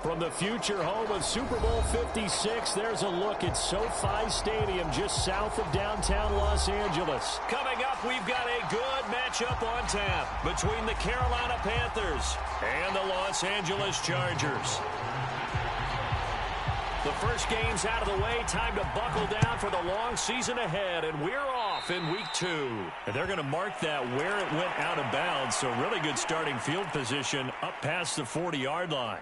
From the future home of Super Bowl 56, there's a look at SoFi Stadium just south of downtown Los Angeles. Coming up, we've got a good matchup on tap between the Carolina Panthers and the Los Angeles Chargers. The first game's out of the way. Time to buckle down for the long season ahead, and we're off in week 2. And they're going to mark that where it went out of bounds, so really good starting field position up past the 40-yard line.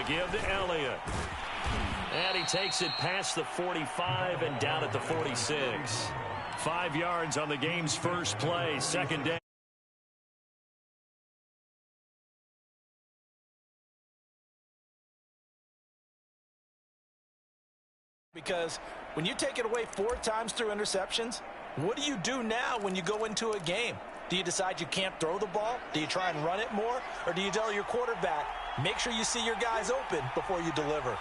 Give to Elliott. And he takes it past the 45 and down at the 46. 5 yards on the game's first play. Second down. Because when you take it away 4 times through interceptions, what do you do now when you go into a game? Do you decide you can't throw the ball? Do you try and run it more? Or do you tell your quarterback, make sure you see your guys open before you deliver?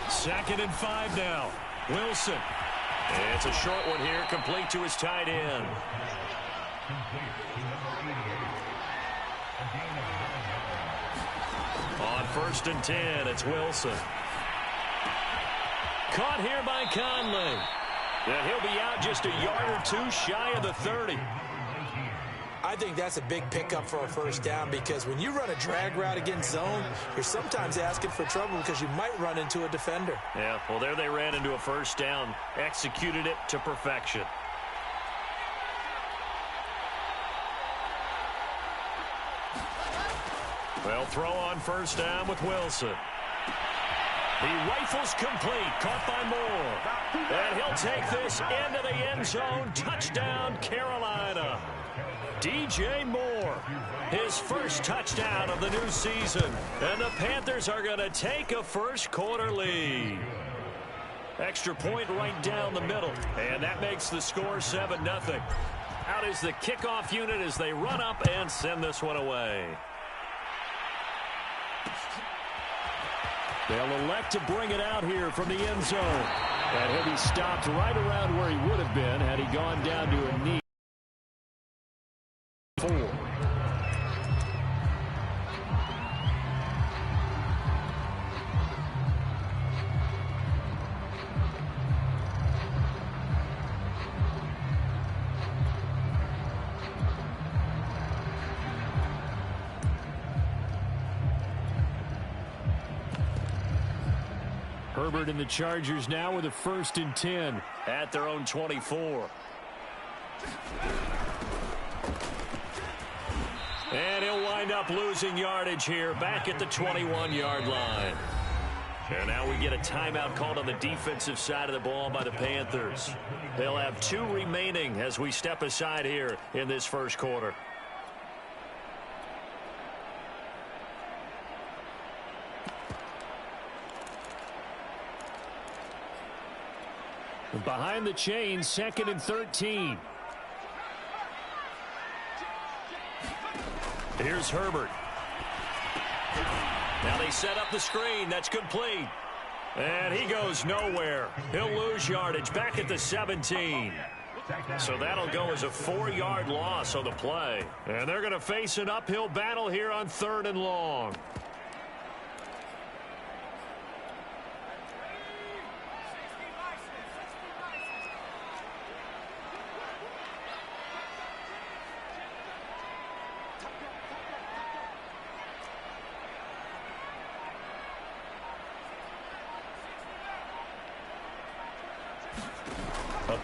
2nd and 5 now. Wilson. It's a short one here, complete to his tight end. On 1st and 10, it's Wilson. Caught here by Conley. And he'll be out just a yard or 2 shy of the 30. I think that's a big pickup for a first down, because when you run a drag route against zone, you're sometimes asking for trouble because you might run into a defender. Yeah, well, there they ran into a first down, executed it to perfection. Well, throw on 1st down with Wilson. He rifles complete, caught by Moore. And he'll take this into the end zone. Touchdown, Carolina. DJ Moore, his first touchdown of the new season. And the Panthers are going to take a first-quarter lead. Extra point right down the middle. And that makes the score 7-0. Out is the kickoff unit as they run up and send this one away. They'll elect to bring it out here from the end zone. And he'll be stopped right around where he would have been had he gone down to a knee. 4. Herbert and the Chargers now with a 1st and 10 at their own 24. And he'll wind up losing yardage here back at the 21-yard line. And now we get a timeout called on the defensive side of the ball by the Panthers. They'll have 2 remaining as we step aside here in this first quarter. Behind the chains, 2nd and 13. Here's Herbert. Now they set up the screen. That's complete. And he goes nowhere. He'll lose yardage back at the 17. So that'll go as a 4-yard loss on the play. And they're going to face an uphill battle here on 3rd and long.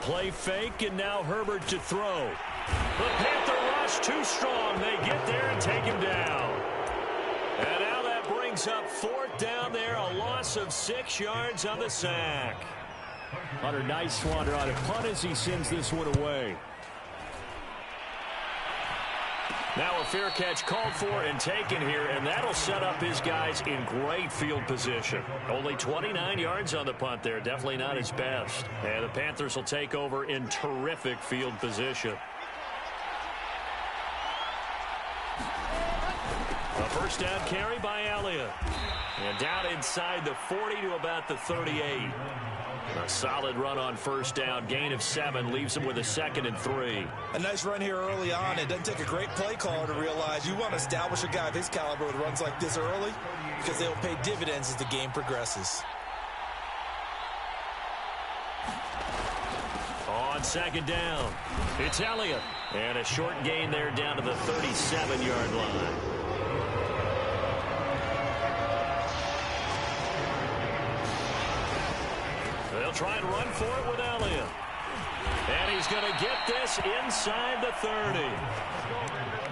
Play fake, and now Herbert to throw. The Panther rush too strong. They get there and take him down. And now that brings up 4th down there, a loss of 6 yards on the sack. Hunter, nice one on a punt as he sends this one away. Now a fair catch called for and taken here, and that'll set up his guys in great field position. Only 29 yards on the punt there. Definitely not his best. And the Panthers will take over in terrific field position. A first down carry by Elliott. And down inside the 40 to about the 38. A solid run on first down. Gain of 7 leaves him with a 2nd and 3. A nice run here early on. It doesn't take a great play caller to realize you want to establish a guy of his caliber with runs like this early because they'll pay dividends as the game progresses. On second down, it's Elliott. And a short gain there down to the 37-yard line. They'll try and run for it with Elliott. And he's going to get this inside the 30.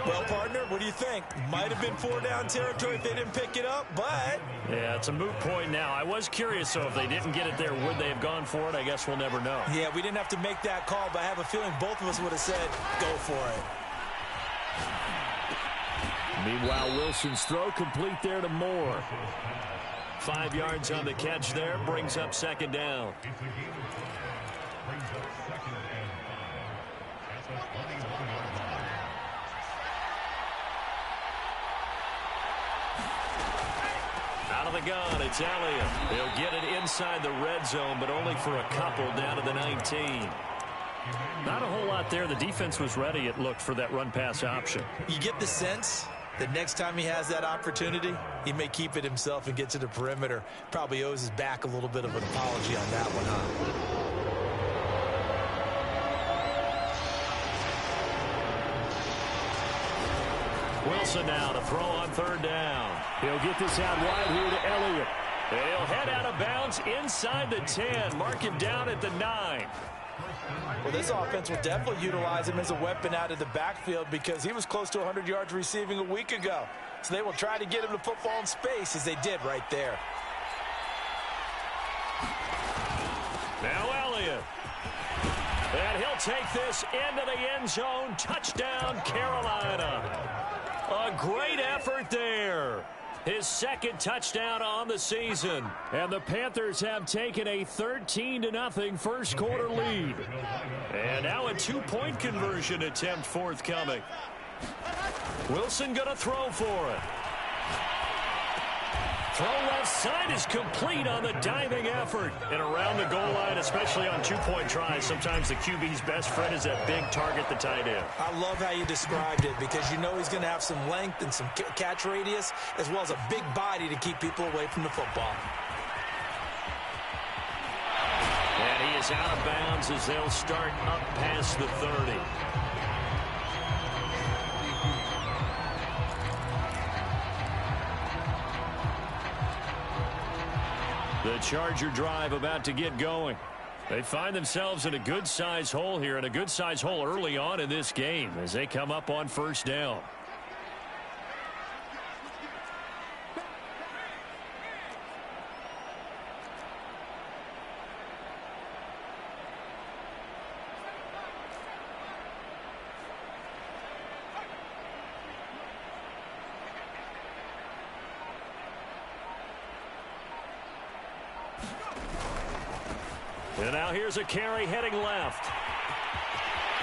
Well, partner, what do you think? Might have been 4-down territory if they didn't pick it up, but... Yeah, it's a moot point now. I was curious, so if they didn't get it there, would they have gone for it? I guess we'll never know. Yeah, we didn't have to make that call, but I have a feeling both of us would have said, go for it. Meanwhile, Wilson's throw complete there to Moore. 5 yards on the catch there, brings up second down. Out of the gun, it's Elliott. He'll get it inside the red zone, but only for a couple down to the 19. Not a whole lot there. The defense was ready, it looked, for that run-pass option. You get the sense that next time he has that opportunity, he may keep it himself and get to the perimeter. Probably owes his back a little bit of an apology on that one, huh? Wilson now to throw on third down. He'll get this out wide here to Elliott. He'll head out of bounds inside the 10. Mark him down at the 9. Well, this offense will definitely utilize him as a weapon out of the backfield because he was close to 100 yards receiving a week ago. So they will try to get him the football in space as they did right there. Now Elliott. And he'll take this into the end zone. Touchdown, Carolina. A great effort there. His 2nd touchdown on the season. And the Panthers have taken a 13-0 first quarter lead. And now a 2-point conversion attempt forthcoming. Wilson going to throw for it. Throw left side is complete on the diving effort. And around the goal line, especially on 2-point tries, sometimes the QB's best friend is that big target, the tight end. I love how you described it because you know he's going to have some length and some catch radius as well as a big body to keep people away from the football. And he is out of bounds as they'll start up past the 30. The Charger drive about to get going. They find themselves in a good-sized hole here, and a good-sized hole early on in this game as they come up on first down. And now here's a carry heading left.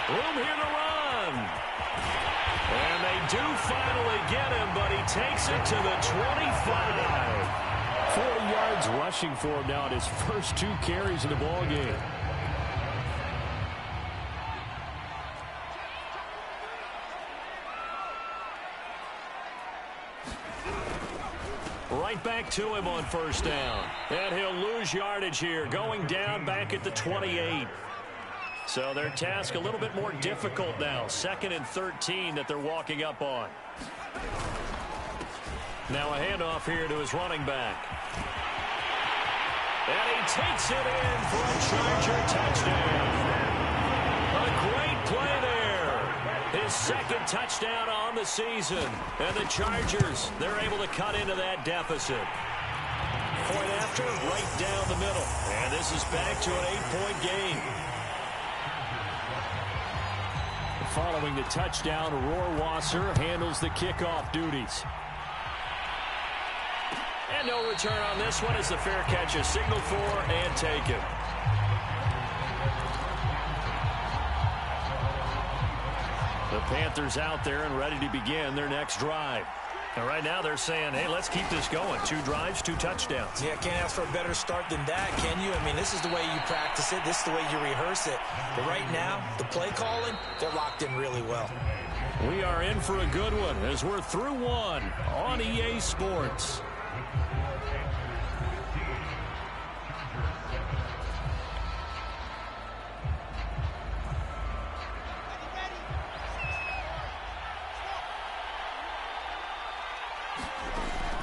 Room here to run. And they do finally get him, but he takes it to the 25. 40 yards rushing for him now at his first 2 carries in the ballgame. Right back to him on first down. And he'll lose yardage here, going down back at the 28. So their task a little bit more difficult now. 2nd and 13 that they're walking up on. Now a handoff here to his running back. And he takes it in for a Charger touchdown. A great play there. His 2nd touchdown on the season. And the Chargers, they're able to cut into that deficit. Point after, right down the middle. And this is back to an 8-point game. Following the touchdown, Rohrwasser handles the kickoff duties. And no return on this one as the fair catch is signaled for and taken. The Panthers out there and ready to begin their next drive. And right now they're saying, hey, let's keep this going. 2 drives, 2 touchdowns. Yeah, can't ask for a better start than that, can you? I mean, this is the way you practice it. This is the way you rehearse it. But right now, the play calling, they're locked in really well. We are in for a good one as we're through 1 on EA Sports.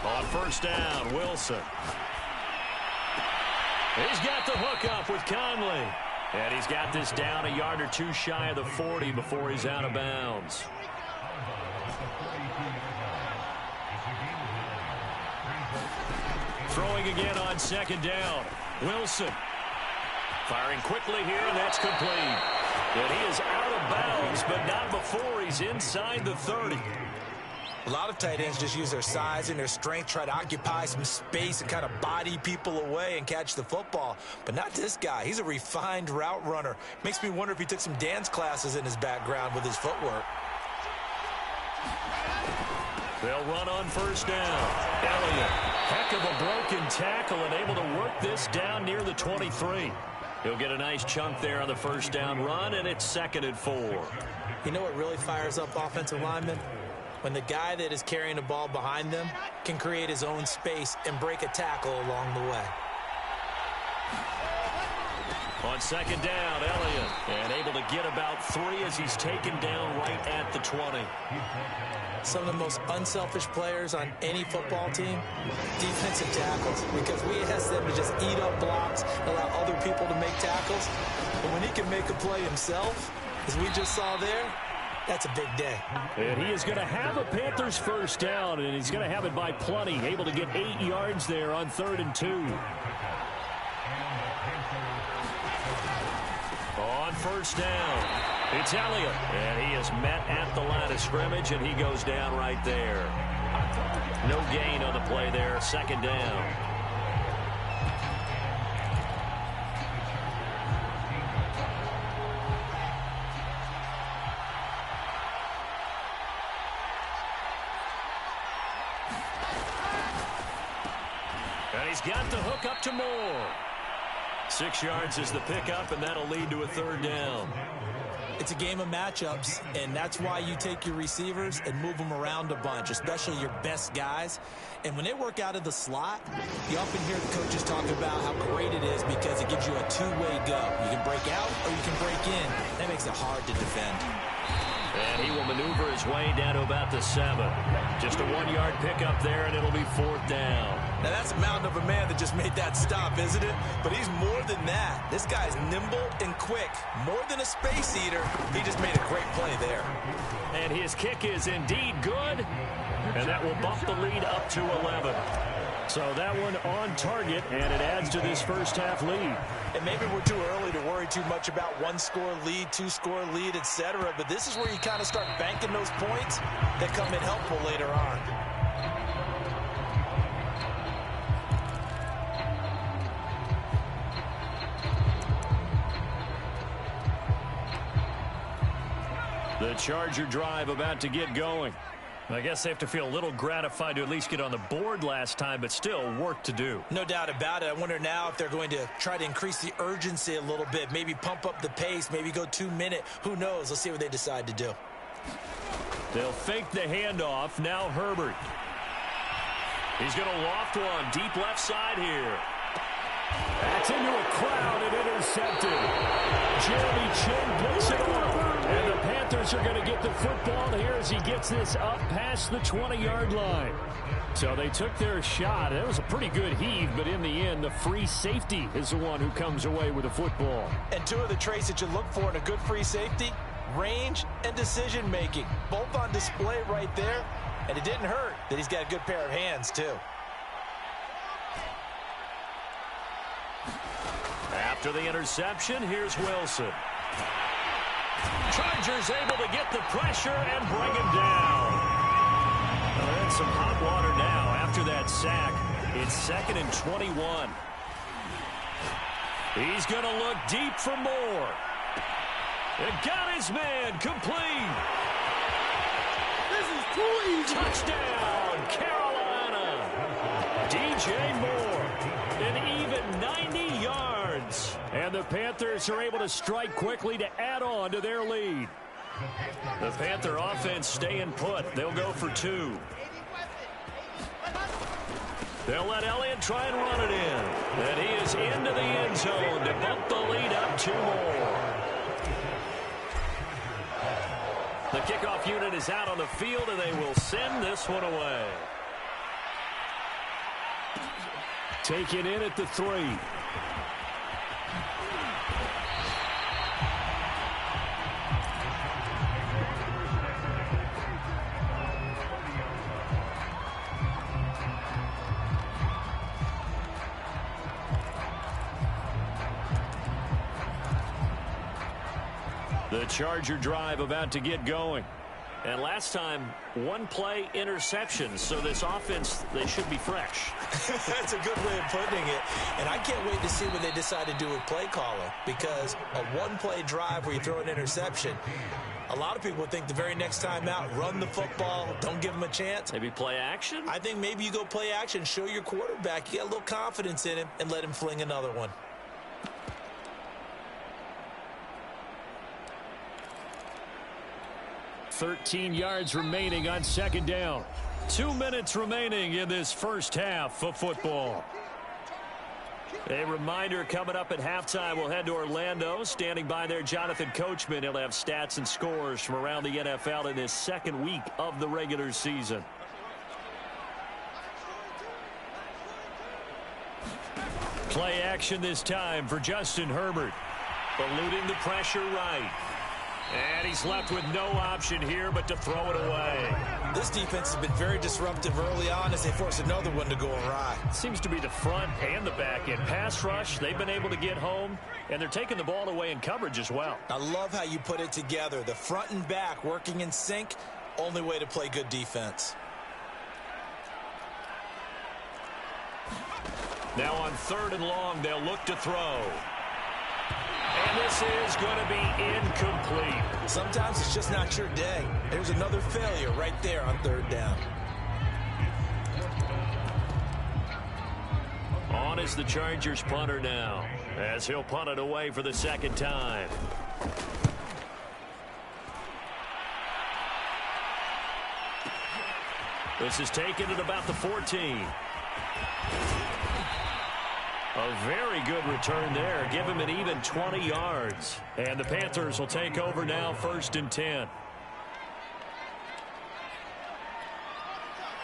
On first down, Wilson. He's got the hook up with Conley. And he's got this down a yard or 2 shy of the 40 before he's out of bounds. Throwing again on second down. Wilson. Firing quickly here, and that's complete. And he is out of bounds, but not before he's inside the 30. A lot of tight ends just use their size and their strength, try to occupy some space and kind of body people away and catch the football. But not this guy. He's a refined route runner. Makes me wonder if he took some dance classes in his background with his footwork. They'll run on first down. Elliott, heck of a broken tackle and able to work this down near the 23. He'll get a nice chunk there on the first down run, and it's 2nd and 4. You know what really fires up offensive linemen? When the guy that is carrying the ball behind them can create his own space and break a tackle along the way. On second down, Elliott, and able to get about 3 as he's taken down right at the 20. Some of the most unselfish players on any football team, defensive tackles, because we ask them to just eat up blocks, allow other people to make tackles. But when he can make a play himself, as we just saw there, that's a big day. And he is going to have a Panthers first down, and he's going to have it by plenty, able to get 8 yards there on 3rd and 2. On first down, it's Elliott, and he is met at the line of scrimmage, and he goes down right there. No gain on the play there, 2nd down. And he's got the hook up to Moore. 6 yards is the pickup, and that'll lead to a 3rd down. It's a game of matchups, and that's why you take your receivers and move them around a bunch, especially your best guys. And when they work out of the slot, you often hear the coaches talk about how great it is because it gives you a 2-way go. You can break out or you can break in. That makes it hard to defend. And he will maneuver his way down to about the 7. Just a 1-yard pickup there, and it'll be 4th down. Now, that's a mountain of a man that just made that stop, isn't it? But he's more than that. This guy's nimble and quick. More than a space eater, he just made a great play there. And his kick is indeed good, and that will bump the lead up to 11. So that one on target, and it adds to this first half lead. And maybe we're too early to worry too much about 1-score lead, 2-score lead, etc. But this is where you kind of start banking those points that come in helpful later on. The Charger drive about to get going. I guess they have to feel a little gratified to at least get on the board last time, but still work to do. No doubt about it. I wonder now if they're going to try to increase the urgency a little bit, maybe pump up the pace, maybe go 2-minute. Who knows? Let's see what they decide to do. They'll fake the handoff. Now Herbert. He's going to loft one deep left side here. That's into a crowd and intercepted. Jeremy Chin picks it up. And the Panthers are going to get the football here as he gets this up past the 20-yard line. So they took their shot. It was a pretty good heave, but in the end, the free safety is the one who comes away with the football. And 2 of the traits that you look for in a good free safety, range and decision-making. Both on display right there. And it didn't hurt that he's got a good pair of hands, too. After the interception, here's Wilson. Chargers able to get the pressure and bring him down. Well, they're in some hot water now after that sack. It's 2nd and 21. He's going to look deep for Moore. And got his man complete. This is too easy. Touchdown, DJ Moore. An even 90 yards. And the Panthers are able to strike quickly to add on to their lead. The Panther offense staying put. They'll go for 2. They'll let Elliott try and run it in. And he is into the end zone to bump the lead up 2 more. The kickoff unit is out on the field, and they will send this one away. Taken in at the 3. The Charger drive about to get going. And last time, 1 play interception. So this offense, they should be fresh. That's a good way of putting it. And I can't wait to see what they decide to do with play calling. Because a 1-play drive where you throw an interception, a lot of people think the very next time out, run the football, don't give them a chance. Maybe play action? I think maybe you go play action, show your quarterback you got a little confidence in him, and let him fling another one. 13 yards remaining on second down. 2 minutes remaining in this first half of football. A reminder coming up at halftime, we'll head to Orlando. Standing by there, Jonathan Coachman. He'll have stats and scores from around the NFL in this second week of the regular season. Play action this time for Justin Herbert. Eluding the pressure right. And he's left with no option here but to throw it away. This defense has been very disruptive early on as they force another one to go awry. Seems to be the front and the back end. Pass rush, they've been able to get home, and they're taking the ball away in coverage as well. I love how you put it together. The front and back working in sync, only way to play good defense. Now on 3rd and long, they'll look to throw. And this is going to be incomplete. Sometimes it's just not your day. There's another failure right there on 3rd down. On is the Chargers punter now, as he'll punt it away for the 2nd time. This is taken at about the 14. A very good return there. Give him an even 20 yards. And the Panthers will take over now, 1st and 10.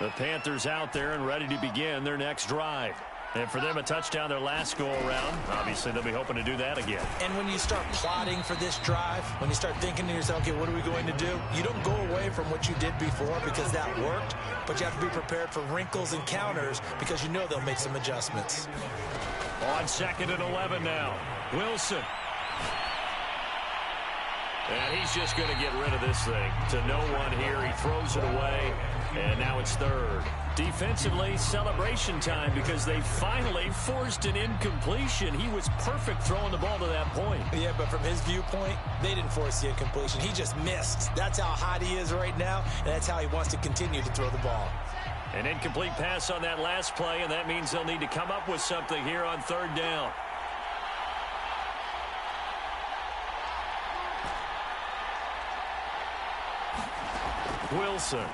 The Panthers out there and ready to begin their next drive. And for them, a touchdown their last go-around. Obviously, they'll be hoping to do that again. And when you start plotting for this drive, when you start thinking to yourself, okay, what are we going to do? You don't go away from what you did before because that worked, but you have to be prepared for wrinkles and counters because you know they'll make some adjustments. On 2nd and 11 now. Wilson. And he's just going to get rid of this thing to no one here. He throws it away, and now it's 3rd. Defensively, celebration time because they finally forced an incompletion. He was perfect throwing the ball to that point. Yeah, but from his viewpoint, they didn't force the incompletion. He just missed. That's how hot he is right now, and that's how he wants to continue to throw the ball. An incomplete pass on that last play, and that means they'll need to come up with something here on 3rd down. Wilson.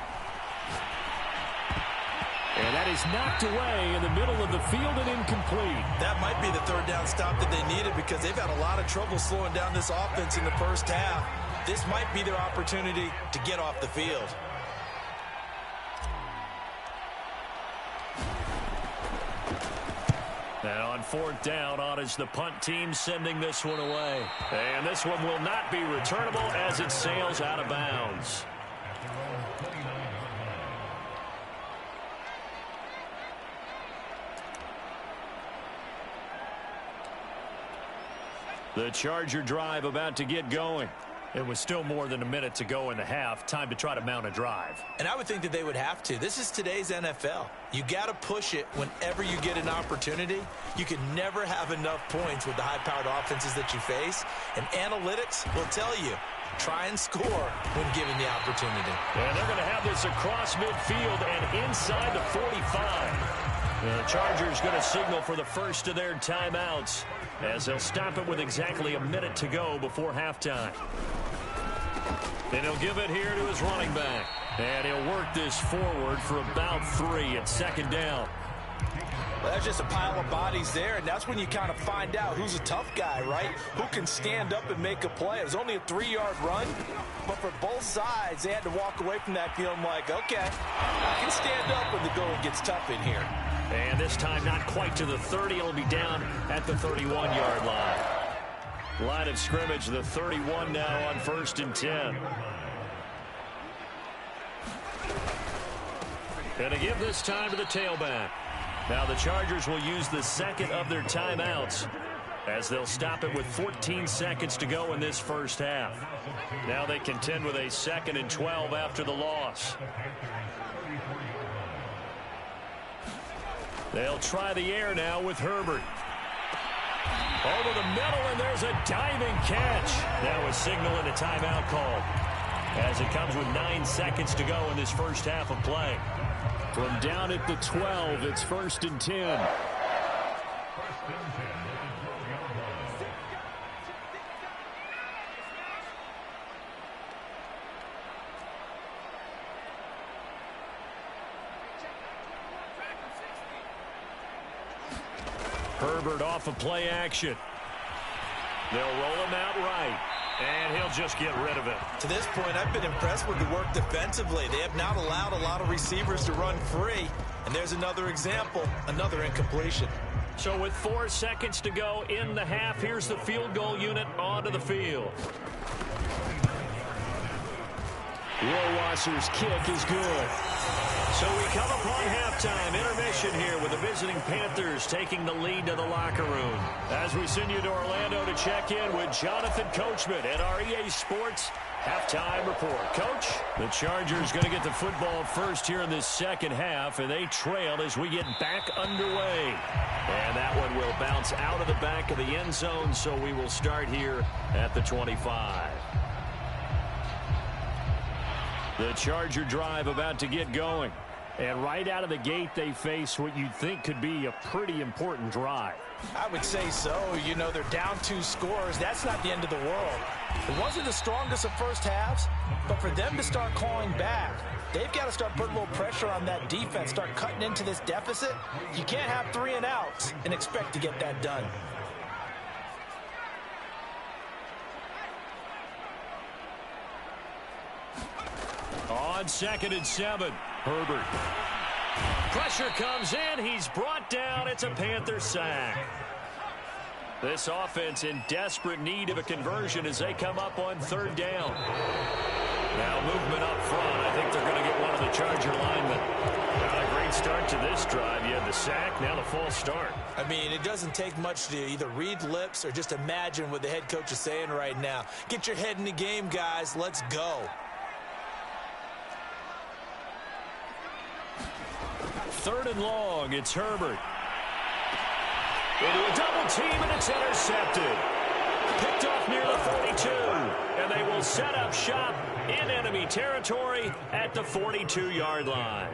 And that is knocked away in the middle of the field and incomplete. That might be the 3rd down stop that they needed because they've had a lot of trouble slowing down this offense in the first half. This might be their opportunity to get off the field. And on 4th down, on is the punt team sending this one away. And this one will not be returnable as it sails out of bounds. The Charger drive about to get going. It was still more than a minute to go in the half. Time to try to mount a drive. And I would think that they would have to. This is today's NFL. You got to push it whenever you get an opportunity. You can never have enough points with the high-powered offenses that you face. And analytics will tell you, try and score when given the opportunity. And they're going to have this across midfield and inside the 45. The Chargers going to signal for the first of their timeouts as they'll stop it with exactly a minute to go before halftime. And he'll give it here to his running back. And he'll work this forward for about 3 at second down. Well, that's just a pile of bodies there, and that's when you kind of find out who's a tough guy, right? Who can stand up and make a play. It was only a 3-yard run, but for both sides, they had to walk away from that feeling like, okay, I can stand up when the going gets tough in here. And this time not quite to the 30. It'll be down at the 31-yard line. Line of scrimmage, the 31 now on 1st and 10. And to give this time to the tailback. Now the Chargers will use the second of their timeouts as they'll stop it with 14 seconds to go in this first half. Now they contend with a 2nd and 12 after the loss. They'll try the air now with Herbert. Over the middle, and there's a diving catch. Now a signal and a timeout call as it comes with 9 seconds to go in this first half of play. From down at the 12, it's 1st and 10. Herbert off of play action. They'll roll him out right. And he'll just get rid of it. To this point, I've been impressed with the work defensively. They have not allowed a lot of receivers to run free. And there's another example, another incompletion. So with 4 seconds to go in the half, here's the field goal unit onto the field. Rohrwasser's kick is good. So we come upon halftime intermission here with the visiting Panthers taking the lead to the locker room. As we send you to Orlando to check in with Jonathan Coachman at our EA Sports halftime report. Coach, the Chargers going to get the football first here in this second half, and they trail as we get back underway. And that one will bounce out of the back of the end zone, so we will start here at the 25. The Charger drive about to get going. And right out of the gate, they face what you'd think could be a pretty important drive. I would say so. You know, they're down 2 scores. That's not the end of the world. It wasn't the strongest of first halves, but for them to start clawing back, they've got to start putting a little pressure on that defense, start cutting into this deficit. You can't have 3 and outs and expect to get that done. On 2nd and 7, Herbert. Pressure comes in. He's brought down. It's a Panther sack. This offense in desperate need of a conversion as they come up on 3rd down. Now movement up front. I think they're going to get one of the Charger linemen. Not a great start to this drive. You had the sack, now the false start. I mean, it doesn't take much to either read lips or just imagine what the head coach is saying right now. Get your head in the game, guys. Let's go. 3rd and long, it's Herbert. Into a double team, and it's intercepted. Picked off near the 42, and they will set up shop in enemy territory at the 42-yard line.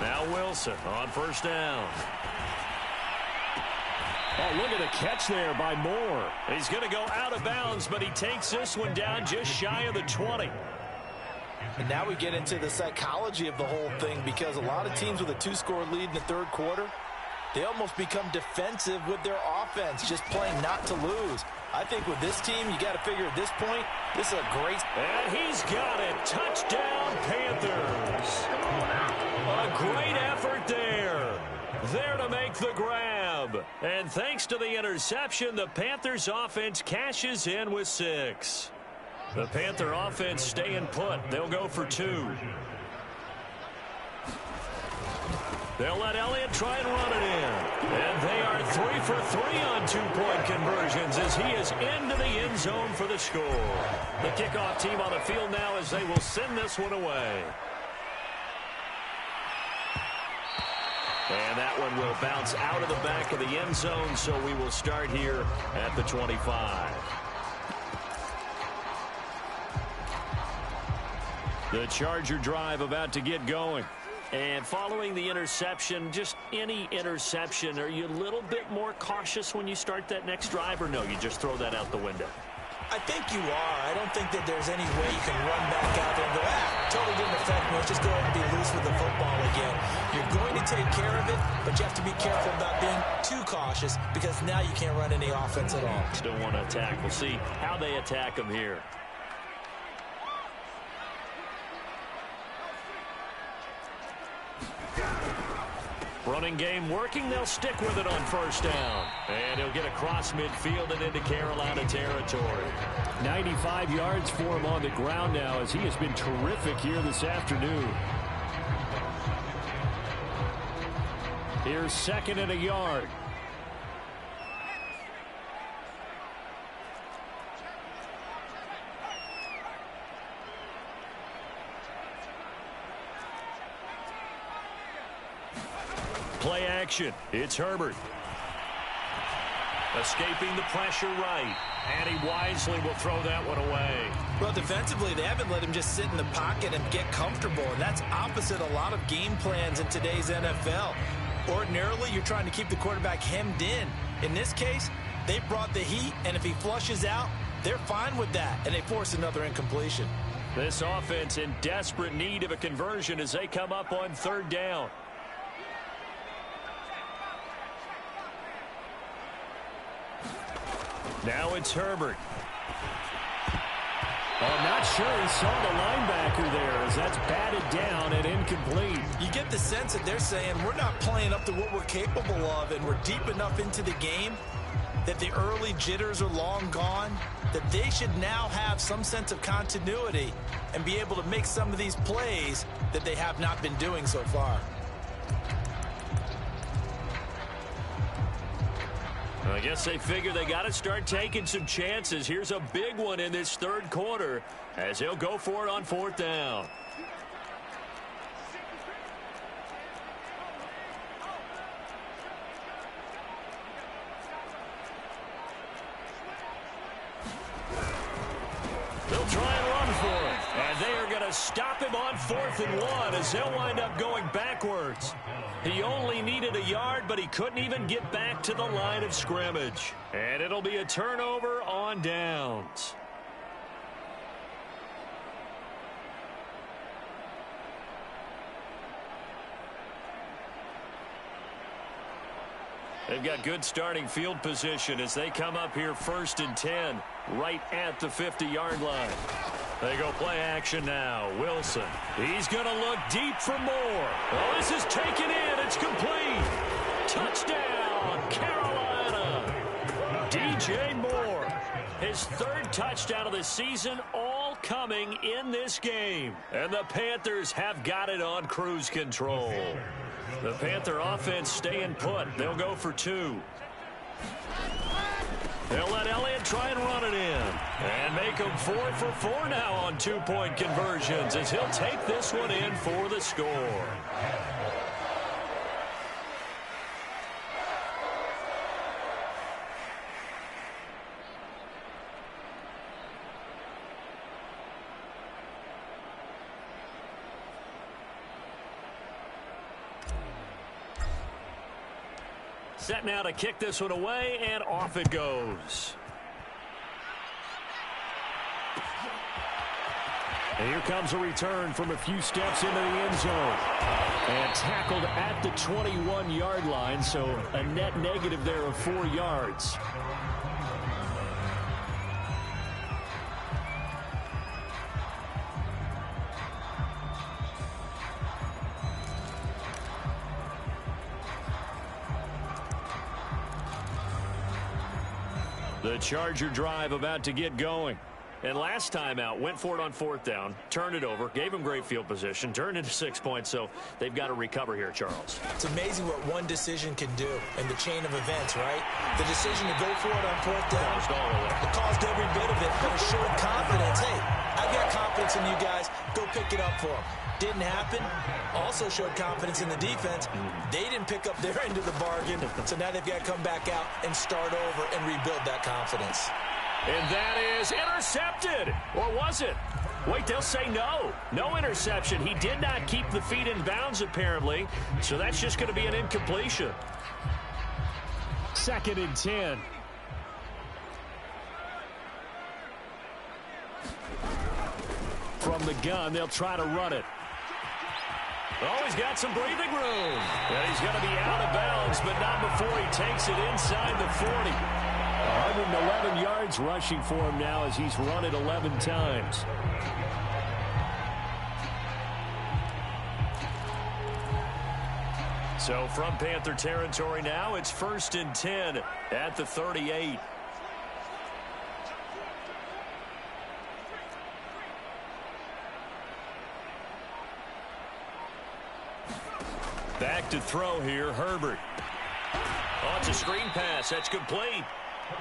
Now Wilson on 1st down. Oh, look at the catch there by Moore. He's going to go out of bounds, but he takes this one down just shy of the 20. And now we get into the psychology of the whole thing, because a lot of teams with a 2-score lead in the 3rd quarter, they almost become defensive with their offense, just playing not to lose. I think with this team, you got to figure at this point, this is a great... And he's got it. Touchdown, Panthers. A great effort there. There to make the grab. And thanks to the interception, the Panthers offense cashes in with 6. The Panther offense staying put. They'll go for 2. They'll let Elliott try and run it in. And they are 3 for 3 on 2-point conversions as he is into the end zone for the score. The kickoff team on the field now as they will send this one away. And that one will bounce out of the back of the end zone, so we will start here at the 25. The Charger drive about to get going. And following the interception, just any interception, are you a little bit more cautious when you start that next drive, or no, you just throw that out the window? I think you are. I don't think that there's any way you can run back out there and go, totally didn't affect me. Let's just go ahead and be loose with the football again. You're going to take care of it, but you have to be careful about being too cautious because now you can't run any offense at all. Still want to attack. We'll see how they attack them here. Running game working. They'll stick with it on first down. And he'll get across midfield and into Carolina territory. 95 yards for him on the ground now as he has been terrific here this afternoon. Here's 2nd and a yard. Play action. It's Herbert. Escaping the pressure right. And he wisely will throw that one away. Well, defensively, they haven't let him just sit in the pocket and get comfortable. And that's opposite a lot of game plans in today's NFL. Ordinarily, you're trying to keep the quarterback hemmed in. In this case, they brought the heat, and if he flushes out, they're fine with that, and they force another incompletion. This offense in desperate need of a conversion as they come up on 3rd down. Now it's Herbert. I'm not sure he saw the linebacker there as that's batted down and incomplete. You get the sense that they're saying we're not playing up to what we're capable of, and we're deep enough into the game that the early jitters are long gone, that they should now have some sense of continuity and be able to make some of these plays that they have not been doing so far. I guess they figure they got to start taking some chances. Here's a big one in this 3rd quarter as he'll go for it on 4th down. They'll try and run for it. And they are going to stop him on 4th and 1 as he'll wind up going backwards. He only needed a yard, but he couldn't even get back to the line of scrimmage. And it'll be a turnover on downs. They've got good starting field position as they come up here 1st and 10, right at the 50-yard line. They go play action now. Wilson. He's going to look deep for more. Oh, this is taken in. It's complete. Touchdown, Carolina. DJ Moore. His 3rd touchdown of the season, all coming in this game. And the Panthers have got it on cruise control. The Panther offense staying put. They'll go for 2. They'll let Elliott try and run it in. And make him 4 for 4 now on 2-point conversions as he'll take this one in for the score. Set now to kick this one away, and off it goes. And here comes a return from a few steps into the end zone. And tackled at the 21-yard line, so a net negative there of 4 yards. The Charger drive about to get going. And last time out, went for it on 4th down, turned it over, gave him great field position, turned into 6 points, so they've got to recover here, Charles. It's amazing what one decision can do in the chain of events, right? The decision to go for it on 4th down, it caused every bit of it, but it showed confidence. Hey, I've got confidence confidence in you guys. Go pick it up for them. Didn't happen. Also showed confidence in the defense. They didn't pick up their end of the bargain, so now they've got to come back out and start over and rebuild that confidence. And that is intercepted. Or was it? Wait, they'll say no. No interception. He did not keep the feet in bounds, apparently, so that's just going to be an incompletion. 2nd and 10. From the gun, they'll try to run it. Oh, he's got some breathing room. And he's going to be out of bounds, but not before he takes it inside the 40. 111 yards rushing for him now as he's run it 11 times. So from Panther territory now, it's 1st and 10 at the 38. Back to throw here, Herbert. Oh, it's a screen pass. That's complete.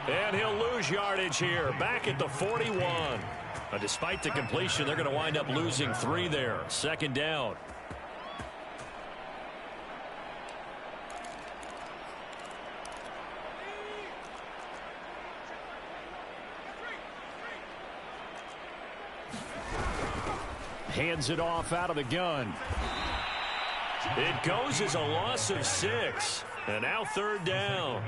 And he'll lose yardage here. Back at the 41. Despite the completion, they're going to wind up losing 3 there. 2nd down. Hands it off out of the gun. It goes as a loss of 6. And now 3rd down.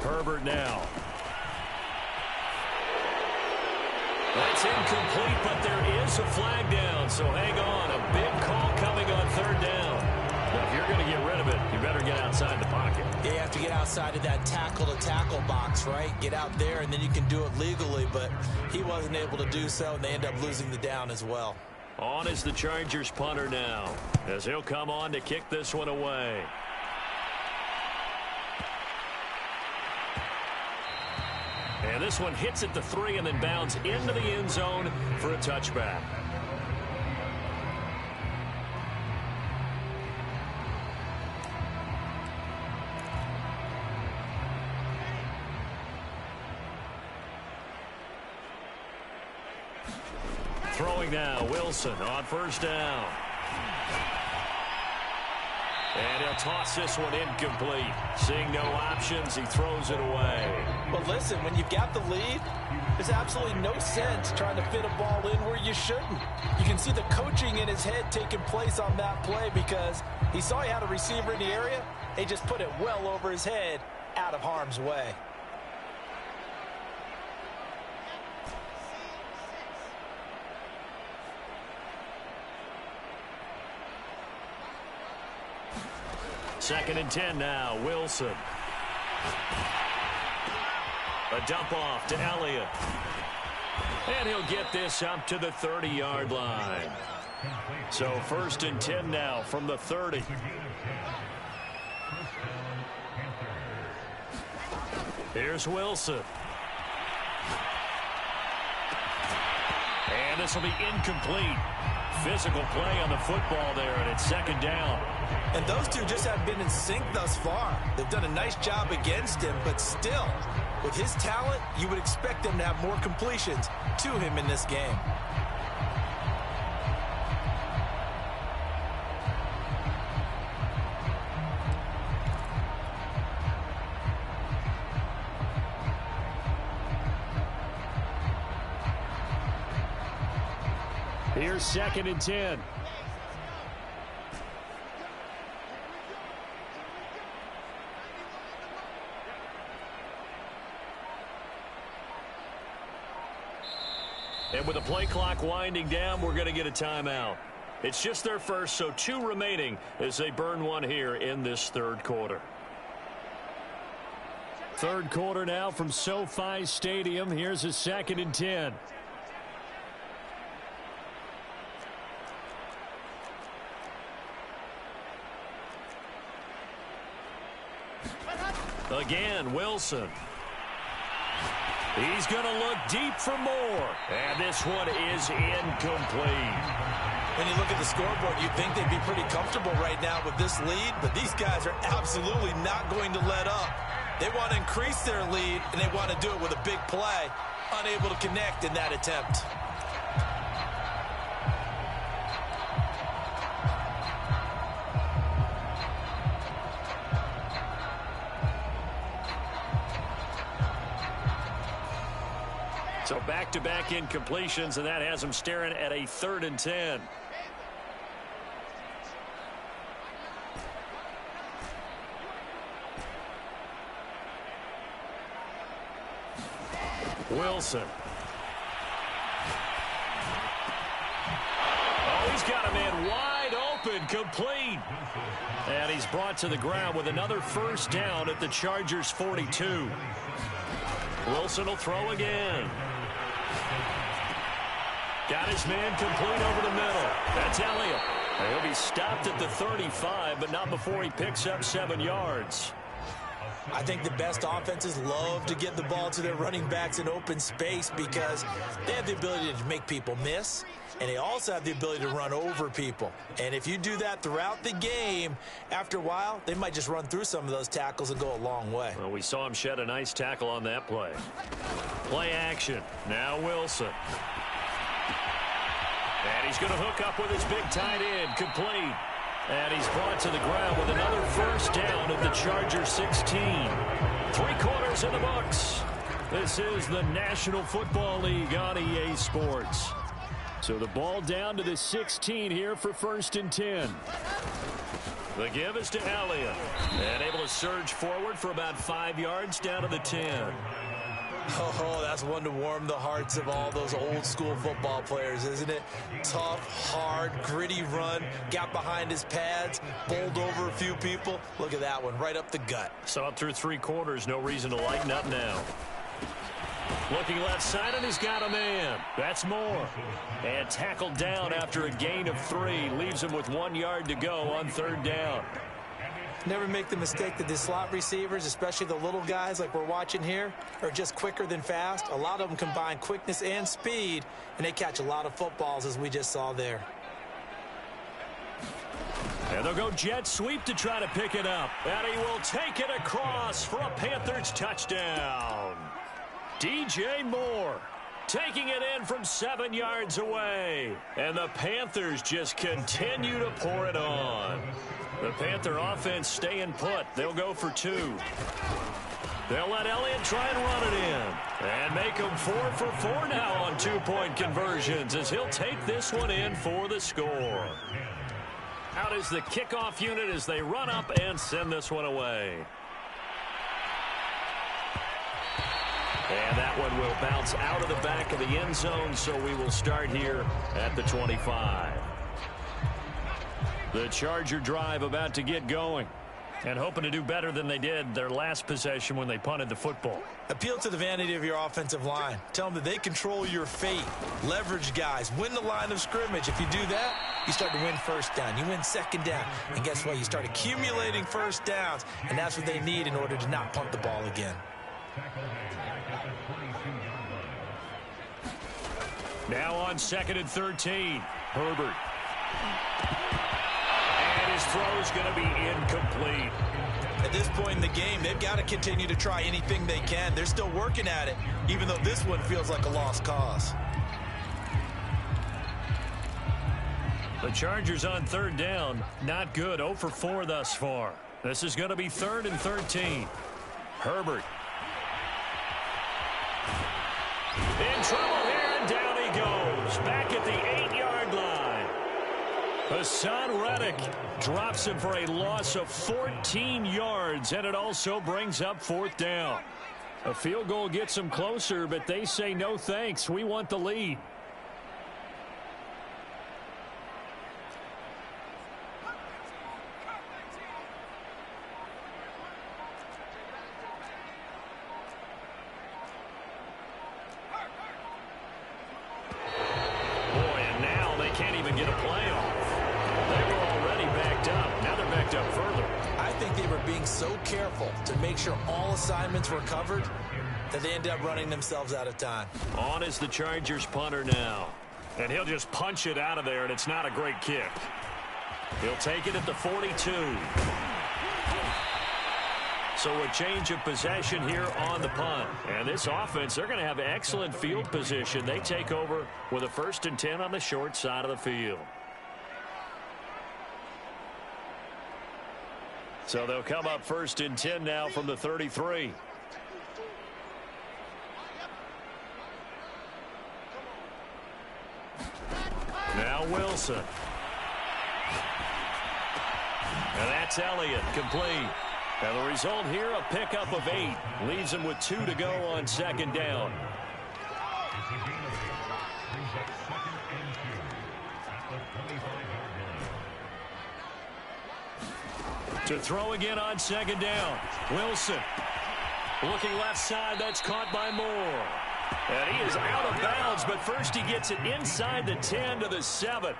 Herbert now. That's incomplete, but there is a flag down. So hang on. A big call coming on 3rd down. Now, if you're going to get rid of it, you better get outside the pocket. You have to get outside of that tackle-to-tackle box, right? Get out there, and then you can do it legally. But he wasn't able to do so, and they end up losing the down as well. On is the Chargers punter now, as he'll come on to kick this one away. And this one hits at the 3 and then bounds into the end zone for a touchback. Throwing now, Wilson on 1st down. And he'll toss this one incomplete. Seeing no options, he throws it away. Well, listen, when you've got the lead, there's absolutely no sense trying to fit a ball in where you shouldn't. You can see the coaching in his head taking place on that play because he saw he had a receiver in the area. He just put it well over his head, out of harm's way. Second and 10 now, Wilson. A dump off to Elliott. And he'll get this up to the 30-yard line. So 1st and 10 now from the 30. Here's Wilson. And this will be incomplete. Physical play on the football there, and it's 2nd down. And those two just haven't been in sync thus far. They've done a nice job against him, but still, with his talent, you would expect them to have more completions to him in this game. Here's 2nd and 10. And with the play clock winding down, we're going to get a timeout. It's just their first, so 2 remaining as they burn one here in this 3rd quarter. 3rd quarter now from SoFi Stadium. Here's a 2nd and 10. Again, Wilson. He's going to look deep for more. And this one is incomplete. When you look at the scoreboard, you'd think they'd be pretty comfortable right now with this lead, but these guys are absolutely not going to let up. They want to increase their lead, and they want to do it with a big play. Unable to connect in that attempt. So back-to-back incompletions, and that has them staring at a 3rd and 10. Wilson. Oh, he's got a man wide open, complete. And he's brought to the ground with another first down at the Chargers' 42. Wilson will throw again. Got his man complete over the middle. That's Elliott. He'll be stopped at the 35, but not before he picks up 7 yards. I think the best offenses love to get the ball to their running backs in open space because they have the ability to make people miss, and they also have the ability to run over people. And if you do that throughout the game, after a while, they might just run through some of those tackles and go a long way. Well, we saw him shed a nice tackle on that play. Play action. Now Wilson. And he's going to hook up with his big tight end, complete. And he's brought to the ground with another first down at the Chargers' 16. 3 quarters in the books. This is the National Football League on EA Sports. So the ball down to the 16 here for 1st and 10. The give is to Elliott. And able to surge forward for about 5 yards down to the 10. Oh, that's one to warm the hearts of all those old-school football players, isn't it? Tough, hard, gritty run, got behind his pads, bowled over a few people. Look at that one, right up the gut. Saw it through 3 quarters, no reason to lighten up now. Looking left side, and he's got a man. That's Moore. And tackled down after a gain of 3. Leaves him with 1 yard to go on 3rd down. Never make the mistake that the slot receivers, especially the little guys like we're watching here, are just quicker than fast. A lot of them combine quickness and speed, and they catch a lot of footballs, as we just saw there. And they'll go jet sweep to try to pick it up. And he will take it across for a Panthers touchdown. DJ Moore taking it in from 7 yards away. And the Panthers just continue to pour it on. The Panther offense staying put. They'll go for 2. They'll let Elliott try and run it in. And make him 4 for 4 now on 2-point conversions as he'll take this one in for the score. Out is the kickoff unit as they run up and send this one away. And that one will bounce out of the back of the end zone, so we will start here at the 25. The Charger drive about to get going and hoping to do better than they did their last possession when they punted the football. Appeal to the vanity of your offensive line. Tell them that they control your fate. Leverage guys. Win the line of scrimmage. If you do that, you start to win first down. You win second down. And guess what? You start accumulating first downs. And that's what they need in order to not punt the ball again. Now on 2nd and 13. Herbert. His throw is going to be incomplete. At this point in the game, they've got to continue to try anything they can. They're still working at it, even though this one feels like a lost cause. The Chargers on 3rd down, not good. 0 for 4 thus far. This is going to be 3rd and 13. Herbert. In trouble here, and down he goes. Back at the 8-yard line. Hassan Reddick drops him for a loss of 14 yards, and it also brings up 4th down. A field goal gets them closer, but they say no thanks. We want the lead. Boy, and now they can't even get a play off. They were already backed up. Now they're backed up further. I think they were being so careful to make sure all assignments were covered that they ended up running themselves out of time. On is the Chargers punter now. And he'll just punch it out of there, and it's not a great kick. He'll take it at the 42. So a change of possession here on the punt. And this offense, they're going to have excellent field position. They take over with a 1st and 10 on the short side of the field. So they'll come up 1st and 10 now from the 33. Now Wilson. And that's Elliott, complete. And the result here, a pickup of 8. Leaves him with 2 to go on 2nd down. To throw again on 2nd down. Wilson. Looking left side, that's caught by Moore. And he is out of bounds, but first he gets it inside the 10 to the 7.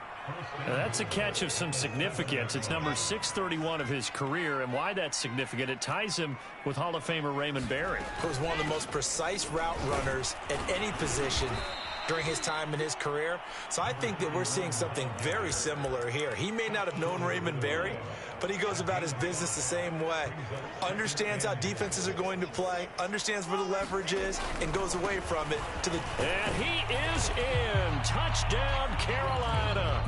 Now that's a catch of some significance. It's number 631 of his career, and why that's significant, it ties him with Hall of Famer Raymond Berry. He was one of the most precise route runners at any position during his time in his career. So I think that we're seeing something very similar here. He may not have known Raymond Berry, but he goes about his business the same way. Understands how defenses are going to play, understands where the leverage is, and goes away from it to the... And he is in. Touchdown, Carolina.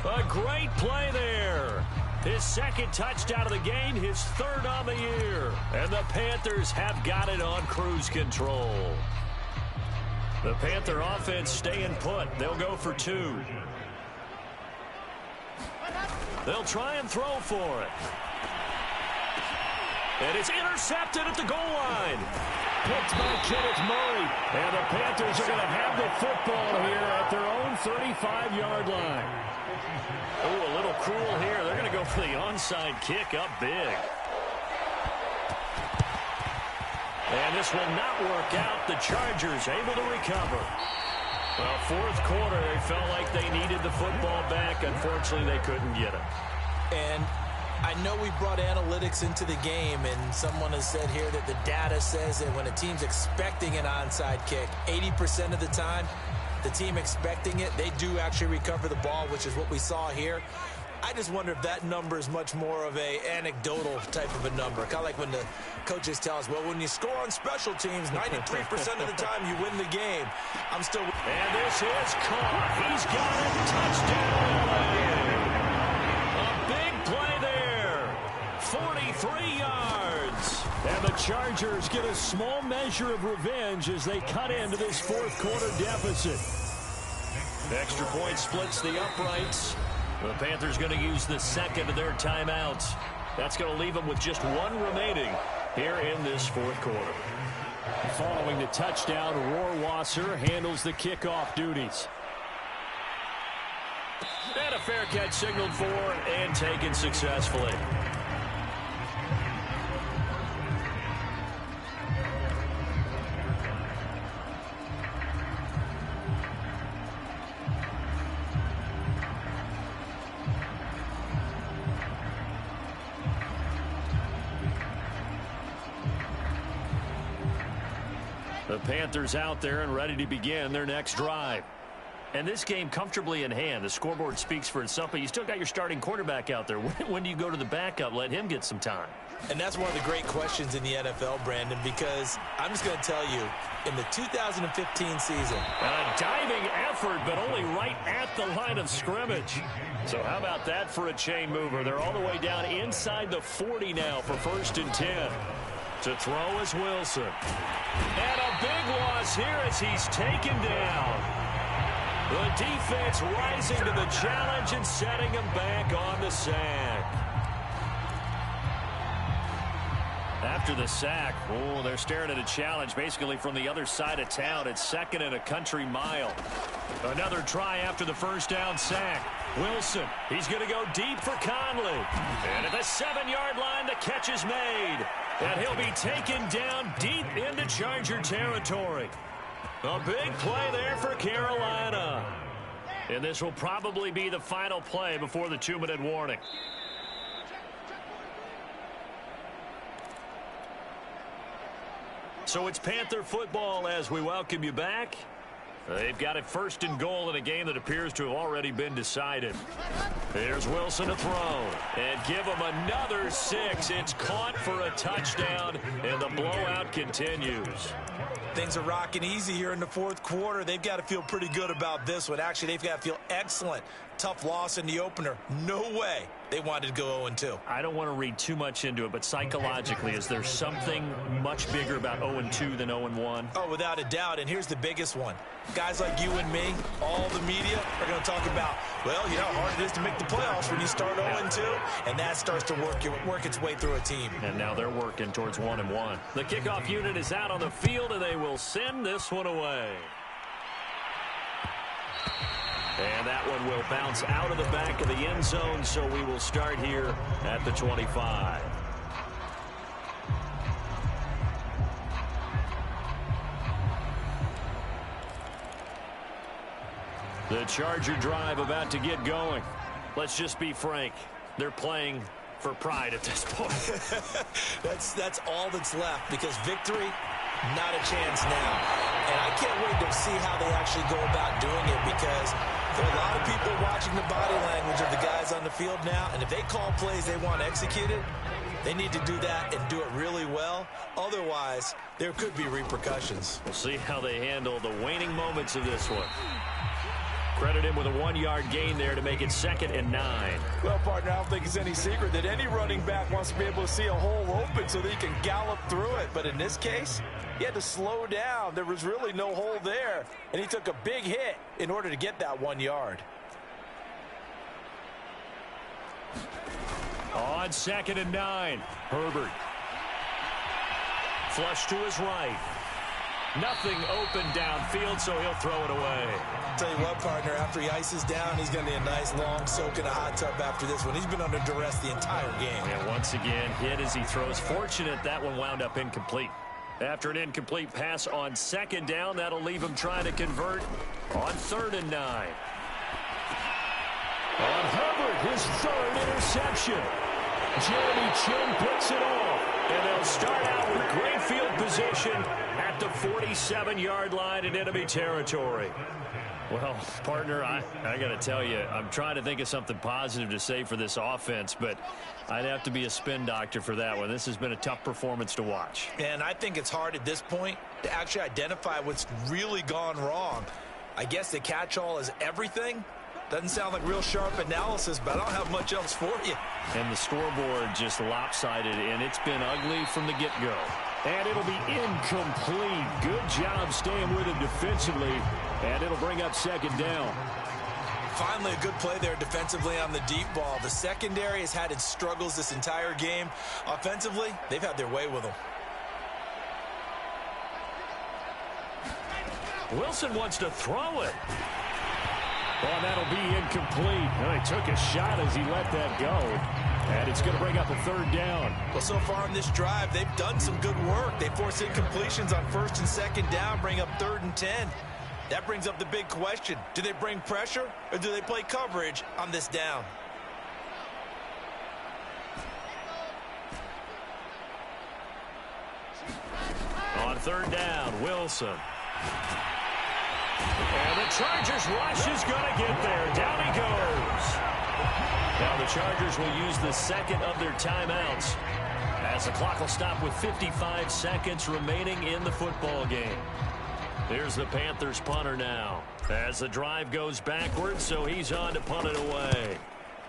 A great play there. His 2nd touchdown of the game, his 3rd on the year. And the Panthers have got it on cruise control. The Panther offense staying put. They'll go for 2. They'll try and throw for it. And it's intercepted at the goal line. Picked by Kenneth Murray. And the Panthers are going to have the football here at their own 35-yard line. Oh, a little cruel here. They're going to go for the onside kick up big. And this will not work out. The Chargers able to recover. Well, 4th quarter, they felt like they needed the football back. Unfortunately, they couldn't get it. And I know we brought analytics into the game, and someone has said here that the data says that when a team's expecting an onside kick, 80% of the time, the team expecting it, they do actually recover the ball, which is what we saw here. I just wonder if that number is much more of a anecdotal type of a number. Kind of like when the coaches tell us, well, when you score on special teams, 93% of the time you win the game. I'm still... And this is caught. He's got it. Touchdown, LA. A big play there. 43 yards. And the Chargers get a small measure of revenge as they cut into this 4th quarter deficit. Extra point splits the uprights. The Panthers going to use the 2nd of their timeouts. That's going to leave them with just 1 remaining here in this 4th quarter. Following the touchdown, Rohrwasser handles the kickoff duties. And a fair catch signaled for and taken successfully. The Panthers out there and ready to begin their next drive. And this game comfortably in hand. The scoreboard speaks for itself, but you still got your starting quarterback out there. When do you go to the backup? Let him get some time. And that's one of the great questions in the NFL, Brandon, because I'm just going to tell you, in the 2015 season. A diving effort, but only right at the line of scrimmage. So how about that for a chain mover? They're all the way down inside the 40 now for 1st and 10. To throw is Wilson. And a big loss here as he's taken down. The defense rising to the challenge and setting him back on the sack. After the sack, oh, they're staring at a challenge basically from the other side of town. It's 2nd and a country mile. Another try after the 1st down sack. Wilson, he's going to go deep for Conley. And at the 7-yard line, the catch is made. And he'll be taken down deep into Charger territory. A big play there for Carolina. And this will probably be the final play before the 2-minute warning. So it's Panther football as we welcome you back. They've got it 1st and goal in a game that appears to have already been decided. Here's Wilson to throw. And give him another 6. It's caught for a touchdown, and the blowout continues. Things are rocking easy here in the 4th quarter. They've got to feel pretty good about this one. Actually, they've got to feel excellent. Tough loss in the opener. No way they wanted to go 0-2. I don't want to read too much into it, but psychologically, is there something much bigger about 0-2 than 0-1? Oh, without a doubt, and here's the biggest one. Guys like you and me, all the media, are going to talk about, well, you know how hard it is to make the playoffs when you start 0-2, and that starts to work its way through a team. And now they're working towards 1-1. The kickoff unit is out on the field, and they will send this one away. And that one will bounce out of the back of the end zone, so we will start here at the 25. The Charger drive about to get going. Let's just be frank. They're playing for pride at this point. That's all that's left, because victory, not a chance now. And I can't wait to see how they actually go about doing it, because there are a lot of people watching the body language of the guys on the field now, and if they call plays they want executed, they need to do that and do it really well. Otherwise, there could be repercussions. We'll see how they handle the waning moments of this one. Credit him with a 1-yard gain there to make it 2nd and 9. Well, partner, I don't think it's any secret that any running back wants to be able to see a hole open so that he can gallop through it. But in this case, he had to slow down. There was really no hole there, and he took a big hit in order to get that 1 yard. On 2nd and 9, Herbert. Flush to his right. Nothing open downfield, so he'll throw it away. Tell you what, partner, after he ices down, he's going to need a nice long soak in a hot tub after this one. He's been under duress the entire game. And once again, hit as he throws. Fortunate that one wound up incomplete. After an incomplete pass on 2nd down, that'll leave him trying to convert on 3rd and 9. On Herbert, his 3rd interception. Jeremy Chin picks it off. And they'll start out with great field position at the 47-yard line in enemy territory. Well, partner, I got to tell you, I'm trying to think of something positive to say for this offense, but I'd have to be a spin doctor for that one. This has been a tough performance to watch. And I think it's hard at this point to actually identify what's really gone wrong. I guess the catch-all is everything. Doesn't sound like real sharp analysis, but I don't have much else for you. And the scoreboard just lopsided, and it's been ugly from the get-go. And it'll be incomplete. Good job staying with him defensively, and it'll bring up 2nd down. Finally, a good play there defensively on the deep ball. The secondary has had its struggles this entire game. Offensively, they've had their way with them. Wilson wants to throw it. Oh, that'll be incomplete. Well, he took a shot as he let that go. And it's going to bring up a 3rd down. Well, so far in this drive, they've done some good work. They force incompletions on 1st and 2nd down, bring up 3rd and 10. That brings up the big question. Do they bring pressure, or do they play coverage on this down? On 3rd down, Wilson. And the Chargers rush is going to get there. Down he goes. Now the Chargers will use the 2nd of their timeouts as the clock will stop with 55 seconds remaining in the football game. Here's the Panthers punter now as the drive goes backwards, so he's on to punt it away.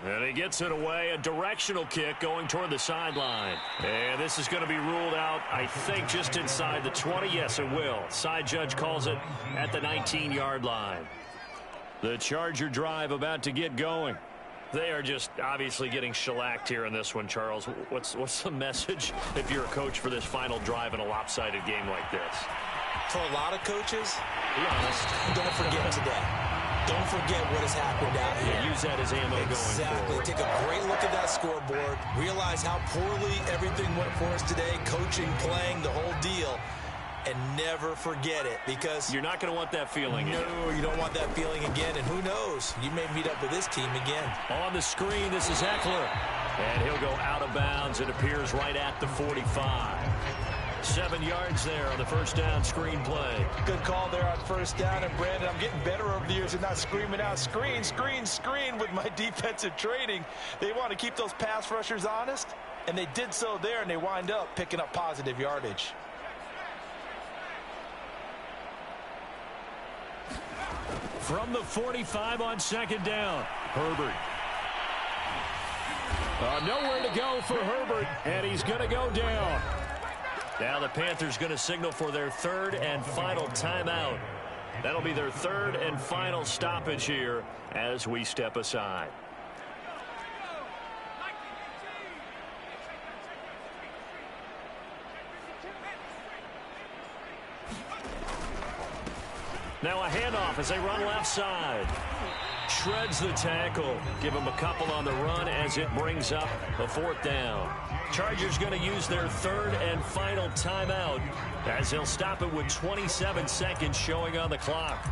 And he gets it away, a directional kick going toward the sideline. And this is going to be ruled out, I think, just inside the 20. Yes, it will. Side judge calls it at the 19-yard line. The Charger drive about to get going. They are just obviously getting shellacked here in this one, Charles. What's the message if you're a coach for this final drive in a lopsided game like this? For a lot of coaches, be honest, don't forget today. Don't forget what has happened out here. Yeah, use that as ammo going forward. Take a great look at that scoreboard. Realize how poorly everything went for us today. Coaching, playing, the whole deal. And never forget it, because you're not going to want that feeling again. No, you don't want that feeling again. And who knows? You may meet up with this team again. On the screen, this is Eckler. And he'll go out of bounds. It appears right at the 45. 7 yards there on the first down screen play. Good call there on first down. And, Brandon, I'm getting better over the years and not screaming out, screen, screen, screen with my defensive training. They want to keep those pass rushers honest, and they did so there, and they wind up picking up positive yardage. From the 45 on second down, Herbert. Nowhere to go for Herbert, and he's going to go down. Now the Panthers going to signal for their third and final timeout. That'll be their third and final stoppage here as we step aside. Now a handoff as they run left side. Shreds the tackle. Give him a couple on the run as it brings up a fourth down. Chargers going to use their third and final timeout as they'll stop it with 27 seconds showing on the clock.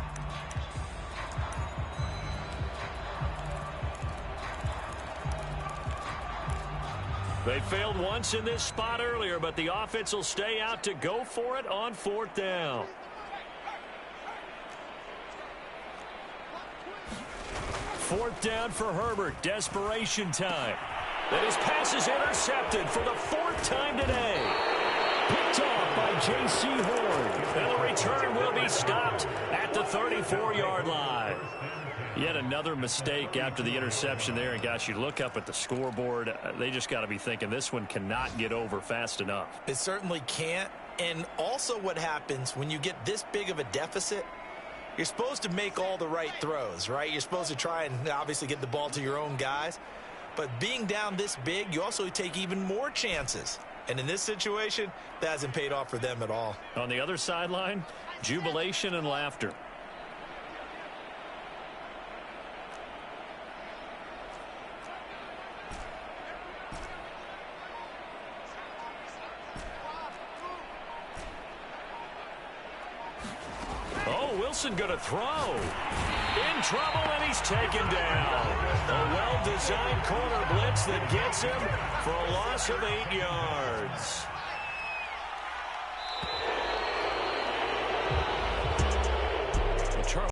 They failed once in this spot earlier, but the offense will stay out to go for it on fourth down. Fourth down for Herbert. Desperation time. And his pass is intercepted for the fourth time today. Picked off by J.C. Horn. And the return will be stopped at the 34-yard line. Yet another mistake after the interception there. And, gosh, you look up at the scoreboard. They just got to be thinking this one cannot get over fast enough. It certainly can't. And also what happens when you get this big of a deficit, you're supposed to make all the right throws, right? You're supposed to try and obviously get the ball to your own guys. But being down this big, you also take even more chances. And in this situation, that hasn't paid off for them at all. On the other sideline, jubilation and laughter. Wilson going to throw. In trouble, and he's taken down. A well-designed corner blitz that gets him for a loss of 8 yards.